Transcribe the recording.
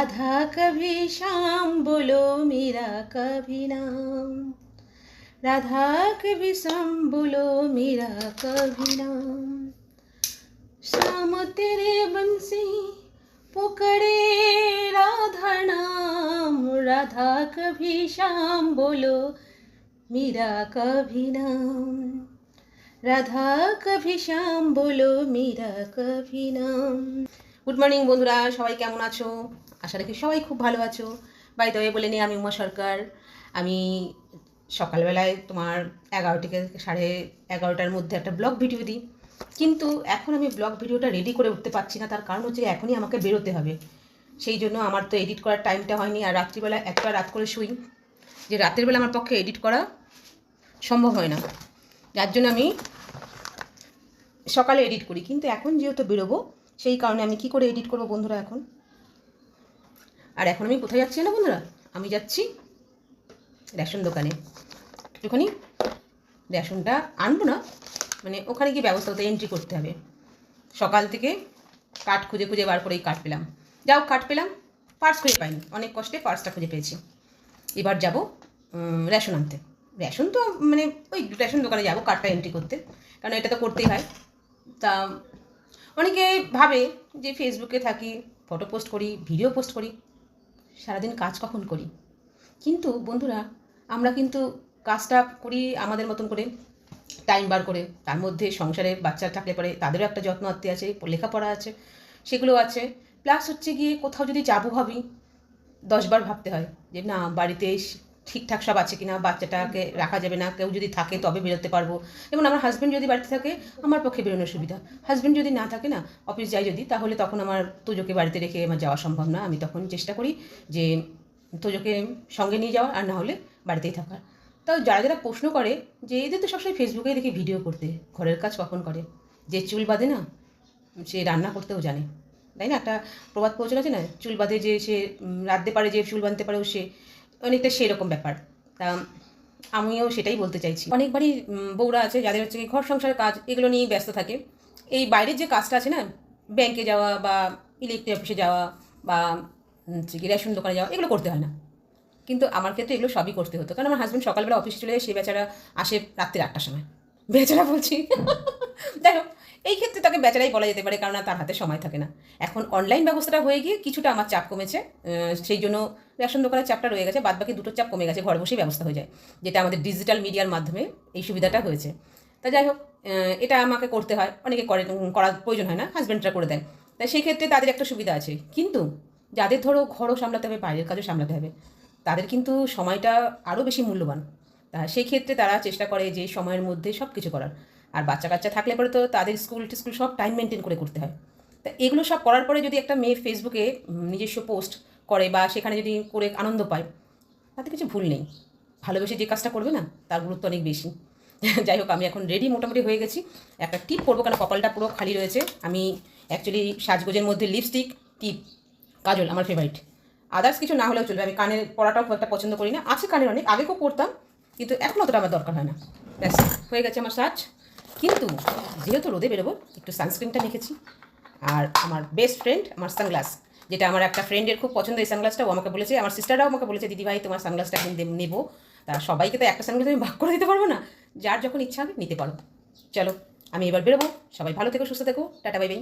राधा कभी श्याम बोलो मेरा कभी नाम, राधा कभी श्याम बोलो मेरा कभी नाम। श्याम तेरे बंसी पुकड़े राधा नाम, राधा कभी श्याम बोलो मेरा कभी नाम, রাধা কভি শ্যাম বলো মীরা কভি নাম। গুড মর্নিং বন্ধুরা, সবাই কেমন আছো? আশা রাখি সবাই খুব ভালো আছো। বাই দ্য ওয়ে বলে নিই, আমি উমা সরকার। আমি সকালবেলায় তোমার 11 থেকে 11:30টার মধ্যে একটা ব্লগ ভিডিও দিই, কিন্তু এখন আমি ব্লগ ভিডিওটা রেডি করে উঠতে পারছি না। তার কারণ হচ্ছে এখনই আমাকে বেরোতে হবে, সেই জন্য আমার তো এডিট করার টাইমটা হয়নি। আর রাত্রিবেলা একটা রাত করে শুই, যে রাতের বেলা আমার পক্ষে এডিট করা সম্ভব হয় না, যার জন্য আমি সকালে এডিট করি। কিন্তু এখন যেহেতু বেরোবো, সেই কারণে আমি কি করে এডিট করবো বন্ধুরা এখন। আর এখন আমি কোথায় যাচ্ছি না বন্ধুরা, আমি যাচ্ছি রেশন দোকানে। একটুখানি রেশনটা আনবো না, মানে ওখানে গিয়ে ব্যবস্থা হতে এন্ট্রি করতে হবে। সকাল থেকে কার্ড খুঁজে খুঁজে বার করেই কার্ড পেলাম। যাও, কার্ড পেলাম, পার্স খুঁজে পাইনি, অনেক কষ্টে পার্সটা খুঁজে পেয়েছি। এবার যাব রেশন আনতে। রেশন তো মানে ওই রেশন দোকানে যাবো কার্ডটা এন্ট্রি করতে, কারণ এটা তো করতেই হয়। তা অনেকে ভাবে যে ফেসবুকে থাকি, ফটো পোস্ট করি, ভিডিও পোস্ট করি, সারাদিন কাজ কখন করি। কিন্তু বন্ধুরা, আমরা কিন্তু কাজটা করি আমাদের মতন করে, টাইম বার করে। তার মধ্যে সংসারে বাচ্চা থাকলে পরে তাদেরও একটা যত্ন আত্মীয় আছে, লেখাপড়া আছে, সেগুলো আছে। প্লাস হচ্ছে গিয়ে কোথাও যদি যাবো ভাবি, 10বার ভাবতে হয় যে না, বাড়িতে ঠিকঠাক সব আছে কিনা, বাচ্চাটাকে রাখা যাবে না, কেউ যদি থাকে তবে বেরোতে পারবো। যেমন আমার হাজব্যান্ড যদি বাড়িতে থাকে আমার পক্ষে বেরোনোর সুবিধা, হাজব্যান্ড যদি না থাকে না, অফিস যায় যদি, তাহলে তখন আমার তোজোকে বাড়িতে রেখে আমার যাওয়া সম্ভব না। আমি তখন চেষ্টা করি যে তোজোকে সঙ্গে নিয়ে যাওয়া, আর না হলে বাড়িতেই থাকার। তাও যারা যারা প্রশ্ন করে যে এদের তো সবসময় ফেসবুকেই দেখি ভিডিও করতে, ঘরের কাজ কখন করে? যে চুল বাঁধে না, সে রান্না করতেও জানে, তাই না? একটা প্রবাদ প্রচলন আছে না, চুল বাঁধে যে সে রাঁধতে পারে, যে চুল বাঁধতে পারেও সে, অনেকটা সেরকম ব্যাপার। তা আমিও সেটাই বলতে চাইছি। অনেকবারই বউরা আছে যাদের হচ্ছে ঘর সংসারের কাজ এগুলো নিয়েই ব্যস্ত থাকে। এই বাইরের যে কাজটা আছে না, ব্যাংকে যাওয়া বা ইলেকট্রিক অফিসে যাওয়া বা রেশন দোকানে যাওয়া, এগুলো করতে হয় না। কিন্তু আমার ক্ষেত্রে এগুলো সবই করতে হতো, কারণ আমার হাজব্যান্ড সকালবেলা অফিসে চলে যায়, সে বেচারা আসে রাত্রি 8টার সময়। বেচারা বলছি যাই হোক, এই ক্ষেত্রে তাকে বেচারাই বলা যেতে পারে, কারণ তার হাতে সময় থাকে না। এখন অনলাইন ব্যবস্থাটা হয়ে গিয়ে কিছুটা আমার চাপ কমেছে, সেই জন্য রেশন দোকানের চাপটা রয়ে গেছে, বাদবাকি দুটো চাপ কমে গেছে, ঘরে বসেই ব্যবস্থা হয়ে যায়, যেটা আমাদের ডিজিটাল মিডিয়ার মাধ্যমে এই সুবিধাটা হয়েছে। তা যাই হোক, এটা আমাকে করতে হয়, অনেকে করার প্রয়োজন হয় না, হাজব্যান্ডরা করে দেন। তাই সেই ক্ষেত্রে তাদের একটা সুবিধা আছে। কিন্তু যাদের ধরো ঘরও সামলাতে হবে, বাইরের কাজও সামলাতে হবে, তাদের কিন্তু সময়টা আরও বেশি মূল্যবান। তা সেই ক্ষেত্রে তারা চেষ্টা করে যে সময়ের মধ্যে সব কিছু করার। আর বাচ্চা কাচ্চা থাকলে পরে তো তাদের স্কুল সব টাইম মেনটেন করে করতে হয়। তা এগুলো সব করার পরে যদি একটা মেয়ে ফেসবুকে নিজস্ব পোস্ট করে বা সেখানে যদি করে আনন্দ পায়, তাতে কিছু ভুল নেই। ভালোবেসে যে কাজটা করবে না, তার গুরুত্ব অনেক বেশি। যাই হোক, আমি এখন রেডি মোটামুটি হয়ে গেছি। একটা টিপ পরবো, কারণ কপালটা পুরো খালি রয়েছে। আমি অ্যাকচুয়ালি সাজগোজের মধ্যে লিপস্টিক, টিপ, কাজল আমার ফেভারিট। আদার্স কিছু না হলেও চলবে। আমি কানের পরাটাও খুব একটা পছন্দ করি না, আছে কানের অনেক, আগে খুব পরতাম, কিন্তু এখন অতটা আমার দরকার হয় না। ব্যাস, হয়ে গেছে আমার সাজ। কিন্তু যেহেতু রোদে বেরোবো, একটু সানস্ক্রিনটা মেখেছি। আর আমার বেস্ট ফ্রেন্ড আমার সানগ্লাস, যেটা আমার একটা ফ্রেন্ডের খুব পছন্দ, এই সানগ্লাসটা ও আমাকে বলেছে, আমার সিস্টাররাও আমাকে বলেছে দিদি ভাই তোমার সানগ্লাসটা একদিন নেবো। তা সবাইকে তো একটা সানগ্লাস আমি ভাগ করে দিতে পারবো না, যার যখন ইচ্ছা হবে নিতে পারো। চলো, আমি এবার বেরোবো। সবাই ভালো থেকো, সুস্থ থেকো, টাটা বাই বাই।